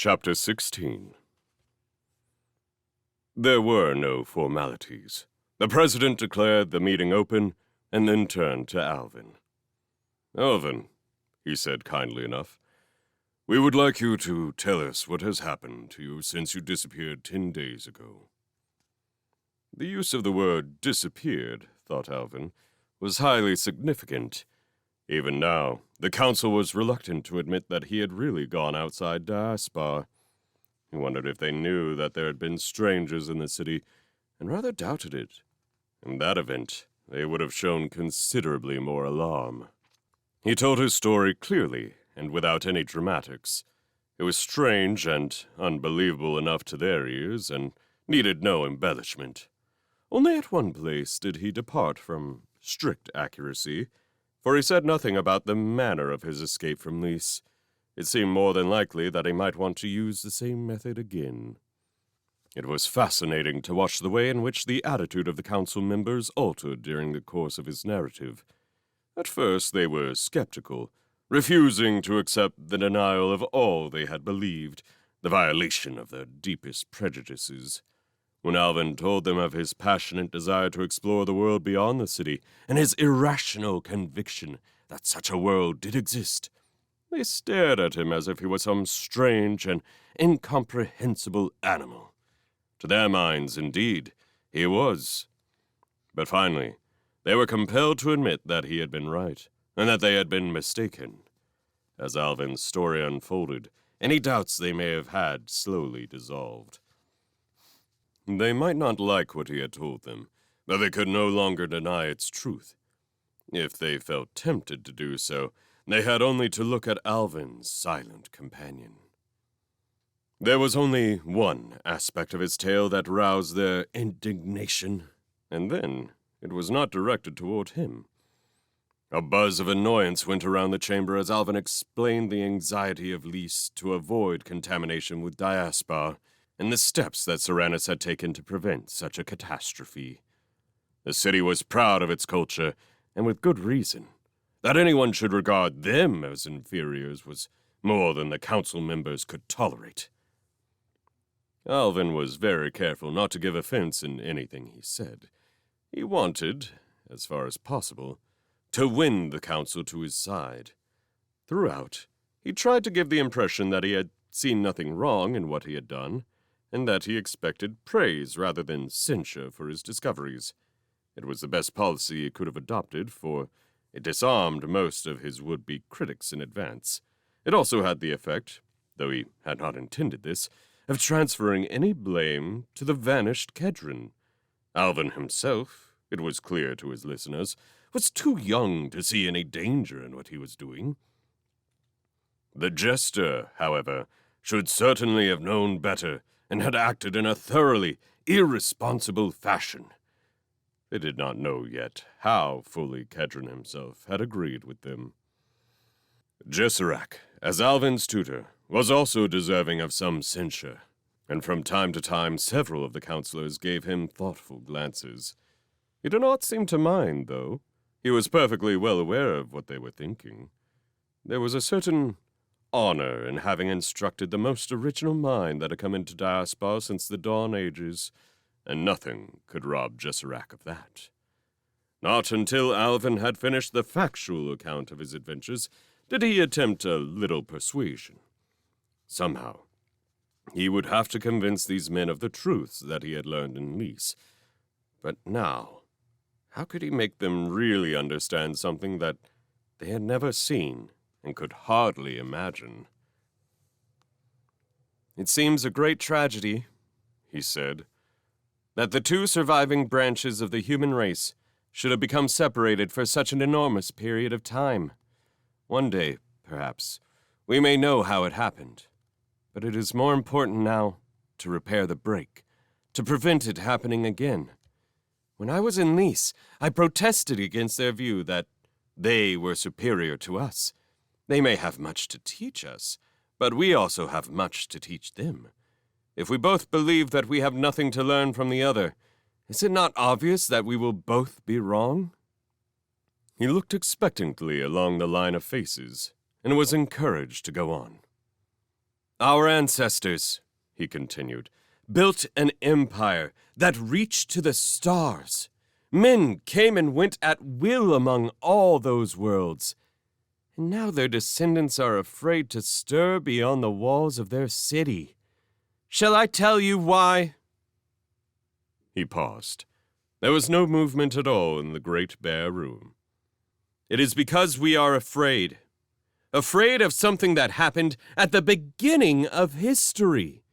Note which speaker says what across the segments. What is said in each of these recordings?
Speaker 1: Chapter 16. There were no formalities. The president declared the meeting open and then turned to Alvin. "Alvin," he said kindly enough, "we would like you to tell us what has happened to you since you disappeared 10 days ago." The use of the word disappeared, thought Alvin, was highly significant. Even now, the council was reluctant to admit that he had really gone outside Diaspar. He wondered if they knew that there had been strangers in the city, and rather doubted it. In that event, they would have shown considerably more alarm. He told his story clearly and without any dramatics. It was strange and unbelievable enough to their ears, and needed no embellishment. Only at one place did he depart from strict accuracy, for he said nothing about the manner of his escape from Lys. It seemed more than likely that he might want to use the same method again. It was fascinating to watch the way in which the attitude of the council members altered during the course of his narrative. At first they were skeptical, refusing to accept the denial of all they had believed, the violation of their deepest prejudices. When Alvin told them of his passionate desire to explore the world beyond the city, and his irrational conviction that such a world did exist, they stared at him as if he was some strange and incomprehensible animal. To their minds, indeed, he was. But finally, they were compelled to admit that he had been right, and that they had been mistaken. As Alvin's story unfolded, any doubts they may have had slowly dissolved. They might not like what he had told them, but they could no longer deny its truth. If they felt tempted to do so, they had only to look at Alvin's silent companion. There was only one aspect of his tale that roused their indignation, and then it was not directed toward him. A buzz of annoyance went around the chamber as Alvin explained the anxiety of Lys to avoid contamination with Diaspar, and the steps that Seranus had taken to prevent such a catastrophe. The city was proud of its culture, and with good reason. That anyone should regard them as inferiors was more than the council members could tolerate. Alvin was very careful not to give offense in anything he said. He wanted, as far as possible, to win the council to his side. Throughout, he tried to give the impression that he had seen nothing wrong in what he had done, and that he expected praise rather than censure for his discoveries. It was the best policy he could have adopted, for it disarmed most of his would-be critics in advance. It also had the effect, though he had not intended this, of transferring any blame to the vanished Kedron. Alvin himself, it was clear to his listeners, was too young to see any danger in what he was doing. The jester, however, should certainly have known better, and had acted in a thoroughly irresponsible fashion. They did not know yet how fully Kedron himself had agreed with them. Gesserac, as Alvin's tutor, was also deserving of some censure, and from time to time several of the counselors gave him thoughtful glances. He did not seem to mind, though. He was perfectly well aware of what they were thinking. There was a certain honor in having instructed the most original mind that had come into Diaspar since the dawn ages, and nothing could rob Gesserac of that. Not until Alvin had finished the factual account of his adventures did he attempt a little persuasion. Somehow, he would have to convince these men of the truths that he had learned in Lys. But now, how could he make them really understand something that they had never seen and could hardly imagine? "It seems a great tragedy," he said, "that the two surviving branches of the human race should have become separated for such an enormous period of time. One day, perhaps, we may know how it happened. But it is more important now to repair the break, to prevent it happening again. When I was in Lys, I protested against their view that they were superior to us. They may have much to teach us, but we also have much to teach them. If we both believe that we have nothing to learn from the other, is it not obvious that we will both be wrong?" He looked expectantly along the line of faces, and was encouraged to go on. Our ancestors, he continued, built an empire that reached to the stars. Men came and went at will among all those worlds. And now their descendants are afraid to stir beyond the walls of their city. Shall I tell you why? He paused. There was no movement at all in the great bare room. It is because we are afraid. Afraid of something that happened at the beginning of history.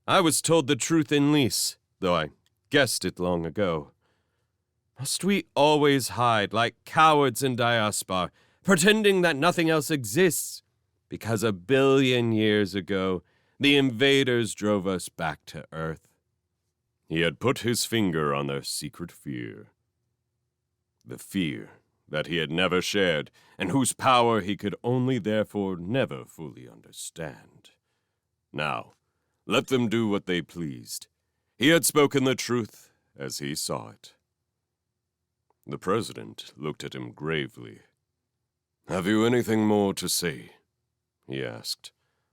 Speaker 1: I was told the truth in Lys, though I guessed it long ago. Must we always hide like cowards in Diaspar, pretending that nothing else exists? Because 1 billion years ago, the invaders drove us back to Earth. He had put his finger on their secret fear. The fear that he had never shared, and whose power he could only therefore never fully understand. Now, let them do what they pleased. He had spoken the truth as he saw it. The president looked at him gravely. "Have you anything more to say?" he asked,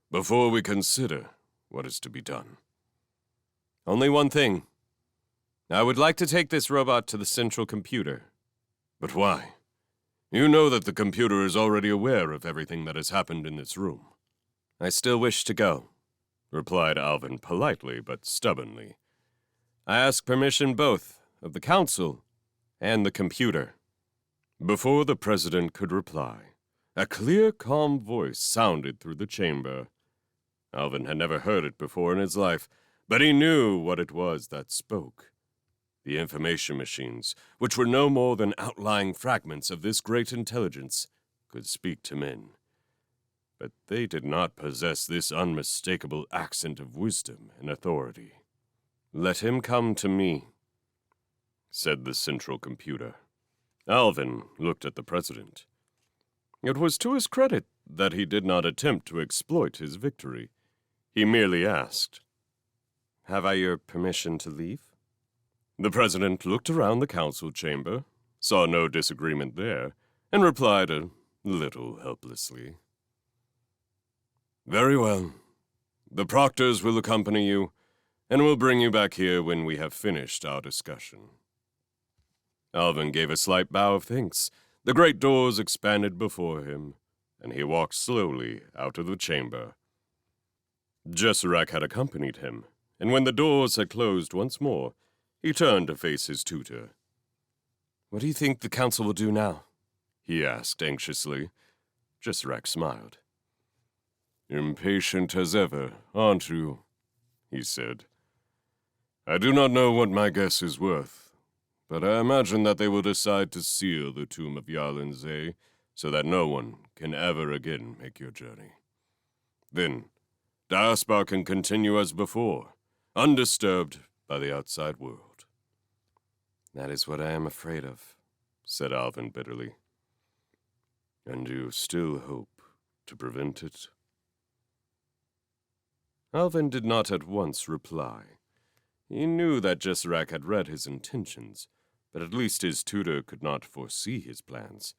Speaker 1: "before we consider what is to be done?" "Only one thing. I would like to take this robot to the central computer." "But why? You know that the computer is already aware of everything that has happened in this room." "I still wish to go," replied Alvin politely but stubbornly. "I ask permission both of the council and the computer." Before the president could reply, a clear, calm voice sounded through the chamber. Alvin had never heard it before in his life, but he knew what it was that spoke. The information machines, which were no more than outlying fragments of this great intelligence, could speak to men. But they did not possess this unmistakable accent of wisdom and authority. "Let him come to me," said the central computer. Alvin looked at the president. It was to his credit that he did not attempt to exploit his victory. He merely asked, "Have I your permission to leave?" The president looked around the council chamber, saw no disagreement there, and replied a little helplessly, "Very well. The proctors will accompany you, and will bring you back here when we have finished our discussion." Alvin gave a slight bow of thanks. The great doors expanded before him, and he walked slowly out of the chamber. Jesserak had accompanied him, and when the doors had closed once more, he turned to face his tutor. "What do you think the council will do now?" he asked anxiously. Jesserak smiled. "Impatient as ever, aren't you?" he said. "I do not know what my guess is worth, but I imagine that they will decide to seal the tomb of Yarlin Zay so that no one can ever again make your journey. Then, Diaspar can continue as before, undisturbed by the outside world." "That is what I am afraid of," said Alvin bitterly. "And you still hope to prevent it?" Alvin did not at once reply. He knew that Jesserak had read his intentions, but at least his tutor could not foresee his plans,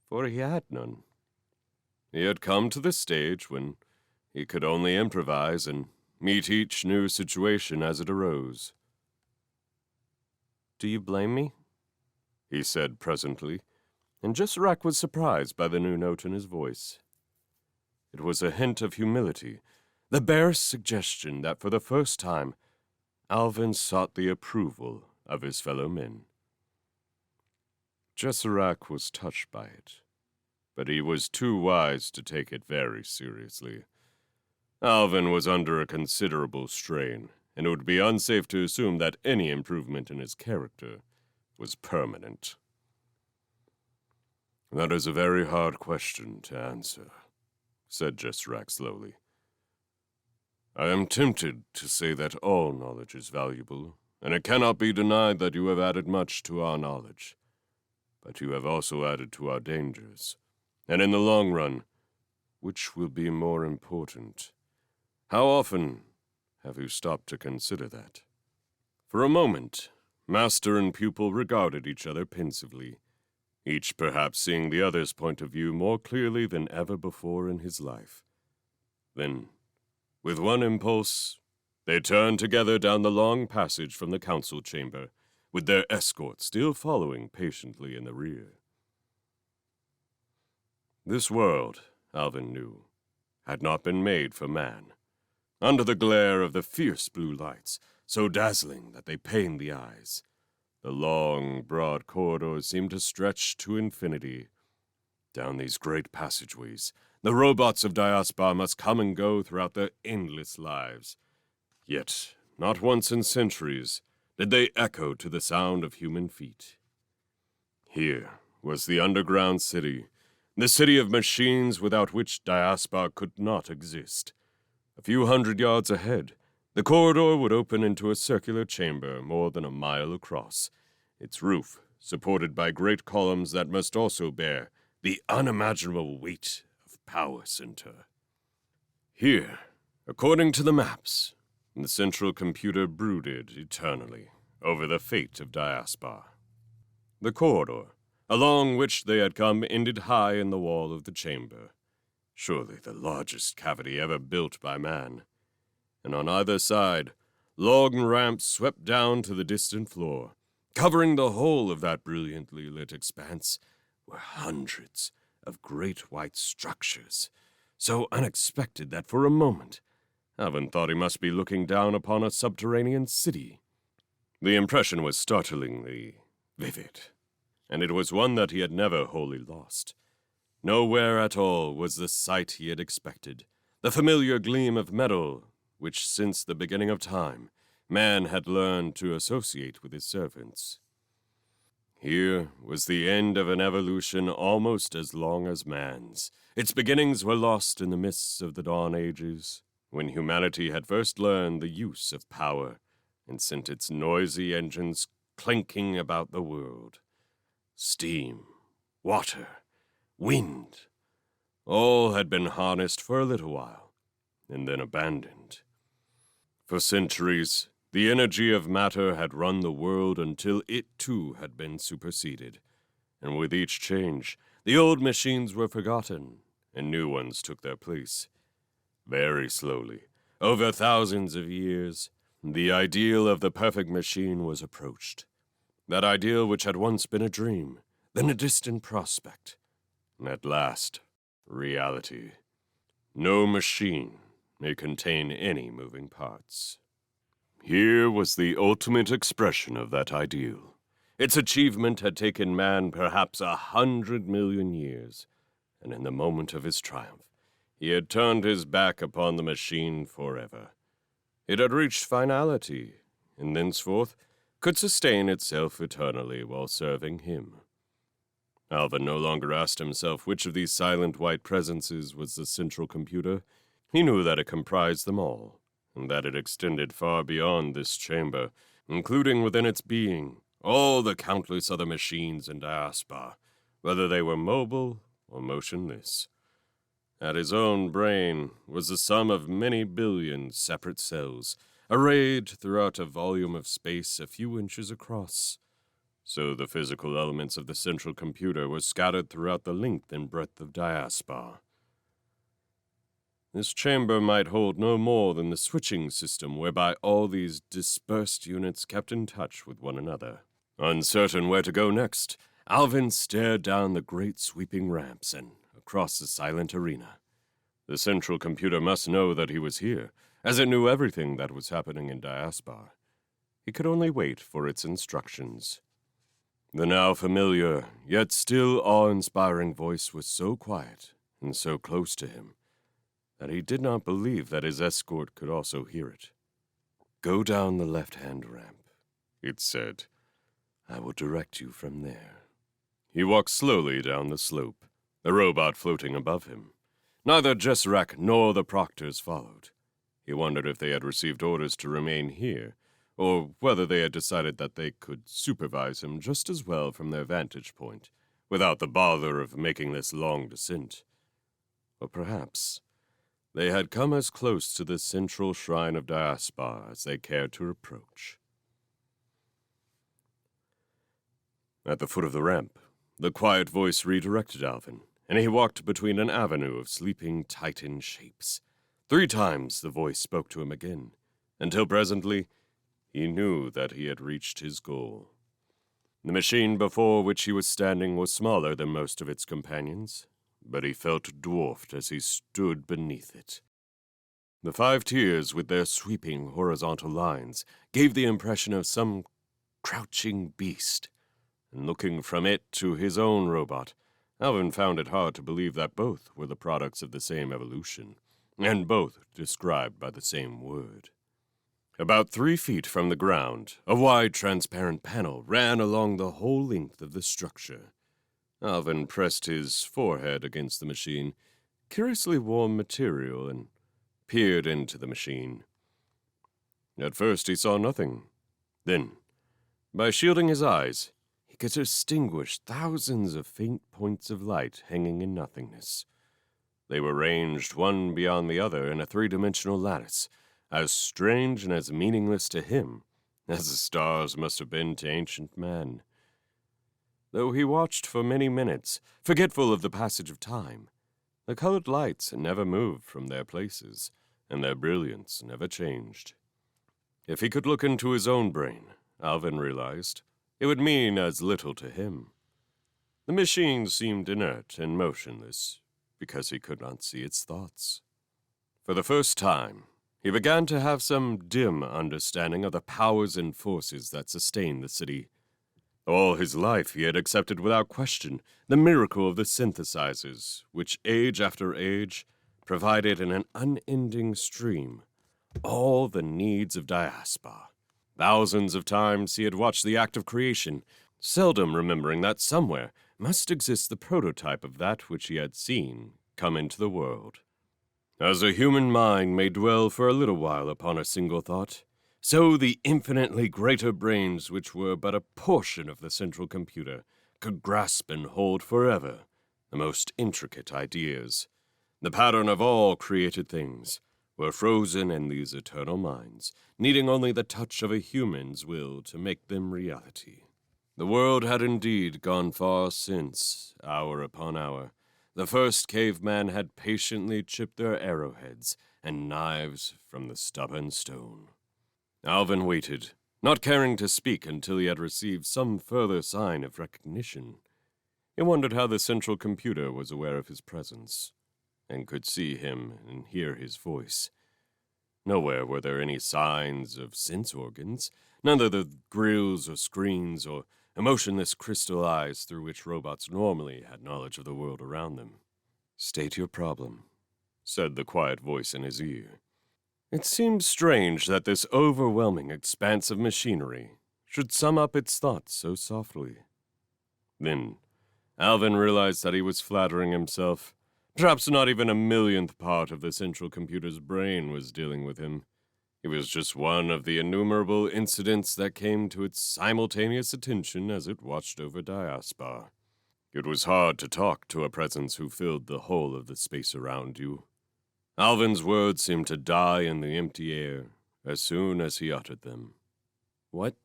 Speaker 1: for he had none. He had come to the stage when he could only improvise and meet each new situation as it arose. "Do you blame me?" he said presently, and Jesserak was surprised by the new note in his voice. It was a hint of humility, the barest suggestion that for the first time Alvin sought the approval of his fellow men. Jesserak was touched by it, but he was too wise to take it very seriously. Alvin was under a considerable strain, and it would be unsafe to assume that any improvement in his character was permanent. "That is a very hard question to answer," said Jesserak slowly. "I am tempted to say that all knowledge is valuable, and it cannot be denied that you have added much to our knowledge. But you have also added to our dangers, and in the long run, which will be more important? How often have you stopped to consider that?" For a moment, master and pupil regarded each other pensively, each perhaps seeing the other's point of view more clearly than ever before in his life. Then With one impulse, they turned together down the long passage from the council chamber, with their escort still following patiently in the rear. This world, Alvin knew, had not been made for man. Under the glare of the fierce blue lights, so dazzling that they pained the eyes, the long, broad corridors seemed to stretch to infinity. Down these great passageways, the robots of Diaspar must come and go throughout their endless lives. Yet, not once in centuries did they echo to the sound of human feet. Here was the underground city, the city of machines without which Diaspar could not exist. A few hundred yards ahead, the corridor would open into a circular chamber more than a mile across, its roof supported by great columns that must also bear the unimaginable weight of Power Center. Here, according to the maps, the central computer brooded eternally over the fate of Diaspar. The corridor, along which they had come, ended high in the wall of the chamber, surely the largest cavity ever built by man. And on either side, long ramps swept down to the distant floor. Covering the whole of that brilliantly lit expanse were hundreds of great white structures, so unexpected that for a moment Alvin thought he must be looking down upon a subterranean city. The impression was startlingly vivid, and it was one that he had never wholly lost. Nowhere at all was the sight he had expected, the familiar gleam of metal which, since the beginning of time, man had learned to associate with his servants. Here was the end of an evolution almost as long as man's. Its beginnings were lost in the mists of the Dawn Ages, when humanity had first learned the use of power and sent its noisy engines clanking about the world. Steam, water, wind, all had been harnessed for a little while, and then abandoned. For centuries, the energy of matter had run the world until it too had been superseded, and with each change, the old machines were forgotten, and new ones took their place. Very slowly, over thousands of years, the ideal of the perfect machine was approached. That ideal which had once been a dream, then a distant prospect, and at last, reality. No machine may contain any moving parts. Here was the ultimate expression of that ideal. Its achievement had taken man perhaps 100 million years, and in the moment of his triumph, he had turned his back upon the machine forever. It had reached finality, and thenceforth could sustain itself eternally while serving him. Alvin no longer asked himself which of these silent white presences was the central computer. He knew that it comprised them all, and that it extended far beyond this chamber, including within its being all the countless other machines in Diaspar, whether they were mobile or motionless. At his own brain was the sum of many billion separate cells, arrayed throughout a volume of space a few inches across. So the physical elements of the central computer were scattered throughout the length and breadth of Diaspar. This chamber might hold no more than the switching system whereby all these dispersed units kept in touch with one another. Uncertain where to go next, Alvin stared down the great sweeping ramps and across the silent arena. The central computer must know that he was here, as it knew everything that was happening in Diaspar. He could only wait for its instructions. The now familiar, yet still awe-inspiring voice was so quiet and so close to him that he did not believe that his escort could also hear it. "Go down the left-hand ramp," it said. "I will direct you from there." He walked slowly down the slope, the robot floating above him. Neither Jesserac nor the proctors followed. He wondered if they had received orders to remain here, or whether they had decided that they could supervise him just as well from their vantage point, without the bother of making this long descent. Or perhaps they had come as close to the central shrine of Diaspar as they cared to approach. At the foot of the ramp, the quiet voice redirected Alvin, and he walked between an avenue of sleeping Titan shapes. 3 times the voice spoke to him again, until presently he knew that he had reached his goal. The machine before which he was standing was smaller than most of its companions, but he felt dwarfed as he stood beneath it. The 5 tiers, with their sweeping horizontal lines, gave the impression of some crouching beast, and looking from it to his own robot, Alvin found it hard to believe that both were the products of the same evolution, and both described by the same word. About 3 feet from the ground, a wide, transparent panel ran along the whole length of the structure. Alvin pressed his forehead against the machine, curiously warm material, and peered into the machine. At first he saw nothing. Then, by shielding his eyes, he could distinguish thousands of faint points of light hanging in nothingness. They were ranged one beyond the other in a 3-dimensional lattice, as strange and as meaningless to him as the stars must have been to ancient man. Though he watched for many minutes, forgetful of the passage of time, the colored lights never moved from their places, and their brilliance never changed. If he could look into his own brain, Alvin realized, it would mean as little to him. The machine seemed inert and motionless, because he could not see its thoughts. For the first time, he began to have some dim understanding of the powers and forces that sustained the city. All his life he had accepted without question the miracle of the synthesizers, which age after age provided in an unending stream all the needs of Diaspar. Thousands of times he had watched the act of creation, seldom remembering that somewhere must exist the prototype of that which he had seen come into the world. As a human mind may dwell for a little while upon a single thought, so the infinitely greater brains which were but a portion of the central computer could grasp and hold forever the most intricate ideas. The pattern of all created things were frozen in these eternal minds, needing only the touch of a human's will to make them reality. The world had indeed gone far since, hour upon hour, the first caveman had patiently chipped their arrowheads and knives from the stubborn stone. Alvin waited, not caring to speak until he had received some further sign of recognition. He wondered how the central computer was aware of his presence, and could see him and hear his voice. Nowhere were there any signs of sense organs, none of the grills or screens or emotionless crystal eyes through which robots normally had knowledge of the world around them. "State your problem," said the quiet voice in his ear. It seemed strange that this overwhelming expanse of machinery should sum up its thoughts so softly. Then Alvin realized that he was flattering himself. Perhaps not even a millionth part of the central computer's brain was dealing with him. It was just one of the innumerable incidents that came to its simultaneous attention as it watched over Diaspar. It was hard to talk to a presence who filled the whole of the space around you. Alvin's words seemed to die in the empty air as soon as he uttered them. "What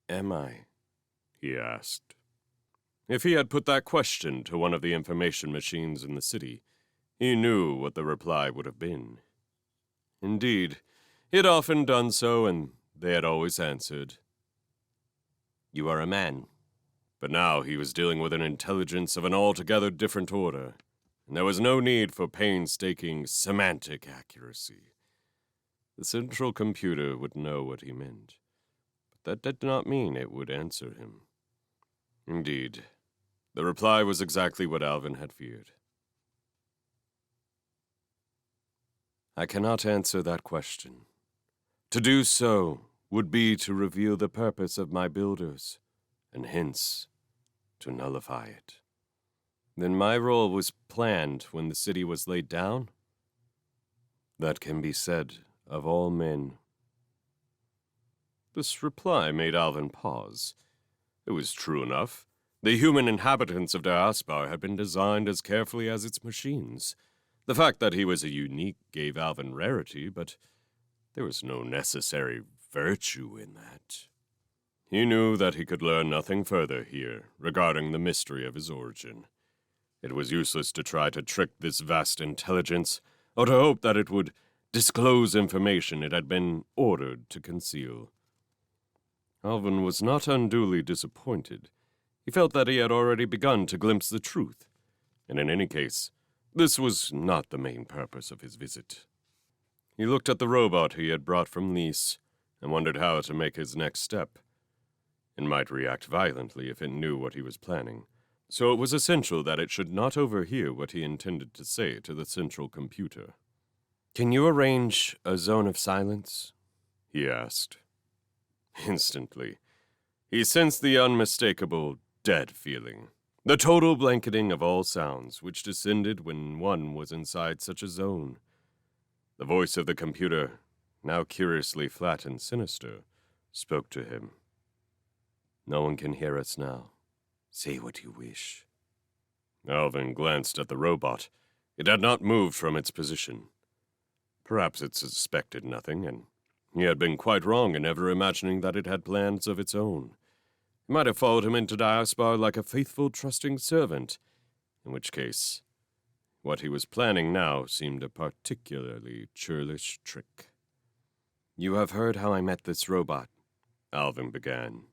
Speaker 1: am I?" he asked. If he had put that question to one of the information machines in the city, he knew what the reply would have been. Indeed, he had often done so, and they had always answered, "You are a man." But now he was dealing with an intelligence of an altogether different order, and there was no need for painstaking semantic accuracy. The central computer would know what he meant, but that did not mean it would answer him. Indeed, the reply was exactly what Alvin had feared. "I cannot answer that question. To do so would be to reveal the purpose of my builders, and hence to nullify it. Then my role was planned when the city was laid down? That can be said of all men." This reply made Alvin pause. It was true enough. The human inhabitants of Diaspar had been designed as carefully as its machines. The fact that he was a unique gave Alvin rarity, but there was no necessary virtue in that. He knew that he could learn nothing further here regarding the mystery of his origin. It was useless to try to trick this vast intelligence, or to hope that it would disclose information it had been ordered to conceal. Alvin was not unduly disappointed. He felt that he had already begun to glimpse the truth, and in any case, this was not the main purpose of his visit. He looked at the robot he had brought from Nice and wondered how to make his next step. It might react violently if it knew what he was planning, so it was essential that it should not overhear what he intended to say to the central computer. "Can you arrange a zone of silence?" he asked. Instantly, he sensed the unmistakable dead feeling, the total blanketing of all sounds which descended when one was inside such a zone. The voice of the computer, now curiously flat and sinister, spoke to him. "No one can hear us now. Say what you wish." Alvin glanced at the robot. It had not moved from its position. Perhaps it suspected nothing, and he had been quite wrong in ever imagining that it had plans of its own. It might have followed him into Diaspar like a faithful, trusting servant, in which case, what he was planning now seemed a particularly churlish trick. "You have heard how I met this robot," Alvin began.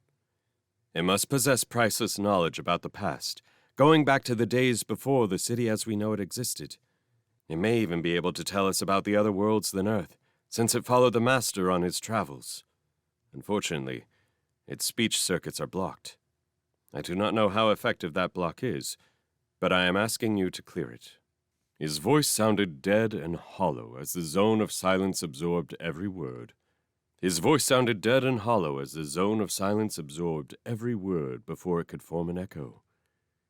Speaker 1: "It must possess priceless knowledge about the past, going back to the days before the city as we know it existed. It may even be able to tell us about the other worlds than Earth, since it followed the Master on his travels. Unfortunately, its speech circuits are blocked. I do not know how effective that block is, but I am asking you to clear it." His voice sounded dead and hollow as the zone of silence absorbed every word. Before it could form an echo.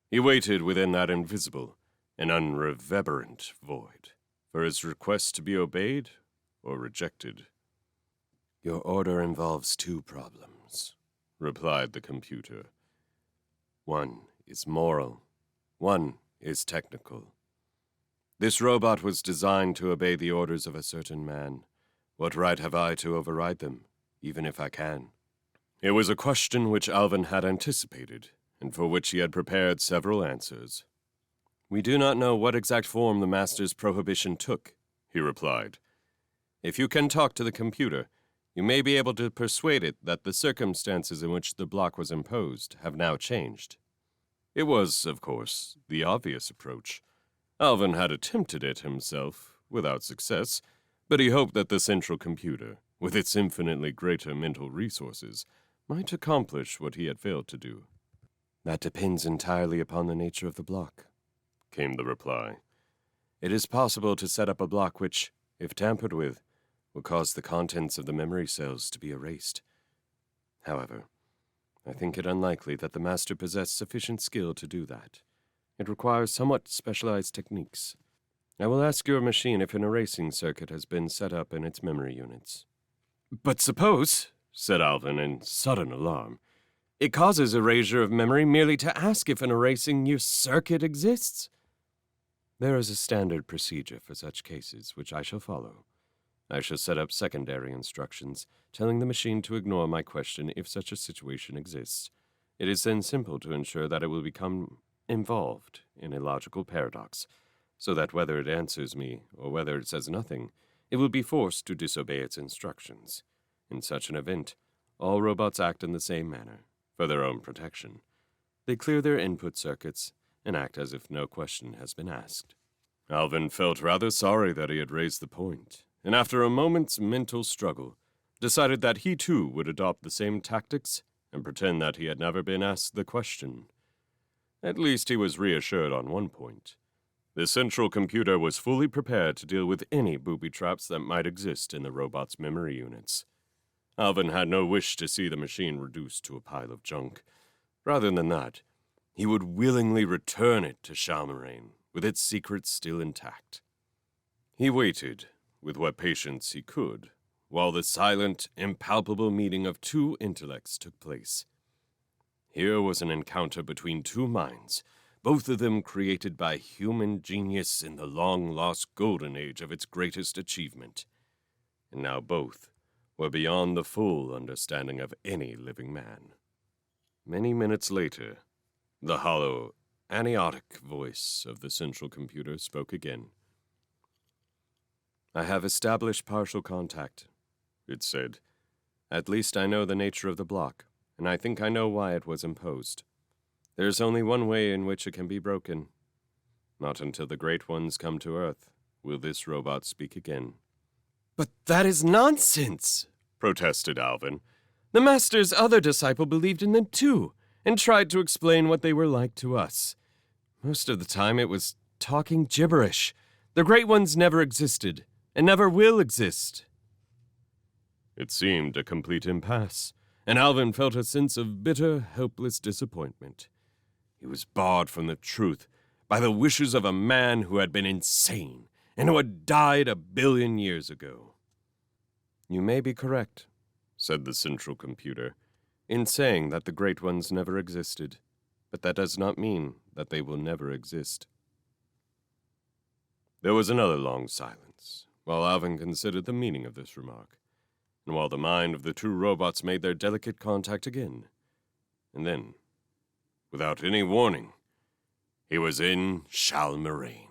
Speaker 1: He waited within that invisible and unreverberant void for his request to be obeyed or rejected. "Your order involves two problems," replied the computer. "One is moral, one is technical. This robot was designed to obey the orders of a certain man. What right have I to override them, even if I can?" It was a question which Alvin had anticipated, and for which he had prepared several answers. "We do not know what exact form the Master's prohibition took," he replied. "If you can talk to the computer, you may be able to persuade it that the circumstances in which the block was imposed have now changed." It was, of course, the obvious approach. Alvin had attempted it himself, without success, but he hoped that the central computer, with its infinitely greater mental resources, might accomplish what he had failed to do. "That depends entirely upon the nature of the block," came the reply. "It is possible to set up a block which, if tampered with, will cause the contents of the memory cells to be erased. However, I think it unlikely that the Master possessed sufficient skill to do that. It requires somewhat specialized techniques. I will ask your machine if an erasing circuit has been set up in its memory units." "But suppose," said Alvin in sudden alarm, "it causes erasure of memory merely to ask if an erasing circuit exists." "There is a standard procedure for such cases, which I shall follow. I shall set up secondary instructions, telling the machine to ignore my question if such a situation exists. It is then simple to ensure that it will become involved in a logical paradox, so that whether it answers me or whether it says nothing, it will be forced to disobey its instructions. In such an event, all robots act in the same manner, for their own protection. They clear their input circuits and act as if no question has been asked." Alvin felt rather sorry that he had raised the point, and after a moment's mental struggle, decided that he too would adopt the same tactics and pretend that he had never been asked the question. At least he was reassured on one point. The central computer was fully prepared to deal with any booby traps that might exist in the robot's memory units. Alvin had no wish to see the machine reduced to a pile of junk. Rather than that, he would willingly return it to Chalmeraine, with its secrets still intact. He waited, with what patience he could, while the silent, impalpable meeting of two intellects took place. Here was an encounter between two minds, both of them created by human genius in the long-lost golden age of its greatest achievement. And now both were beyond the full understanding of any living man. Many minutes later, the hollow, anionic voice of the central computer spoke again. I have established partial contact, it said. At least I know the nature of the block, and I think I know why it was imposed. There's only one way in which it can be broken. Not until the Great Ones come to Earth will this robot speak again. But that is nonsense, protested Alvin. The Master's other disciple believed in them too, and tried to explain what they were like to us. Most of the time it was talking gibberish. The Great Ones never existed, and never will exist. It seemed a complete impasse, and Alvin felt a sense of bitter, helpless disappointment. He was barred from the truth by the wishes of a man who had been insane and who had died 1 billion years ago. You may be correct, said the central computer, in saying that the Great Ones never existed, but that does not mean that they will never exist. There was another long silence, while Alvin considered the meaning of this remark, and while the mind of the two robots made their delicate contact again. And then, without any warning, he was in Shalmarine.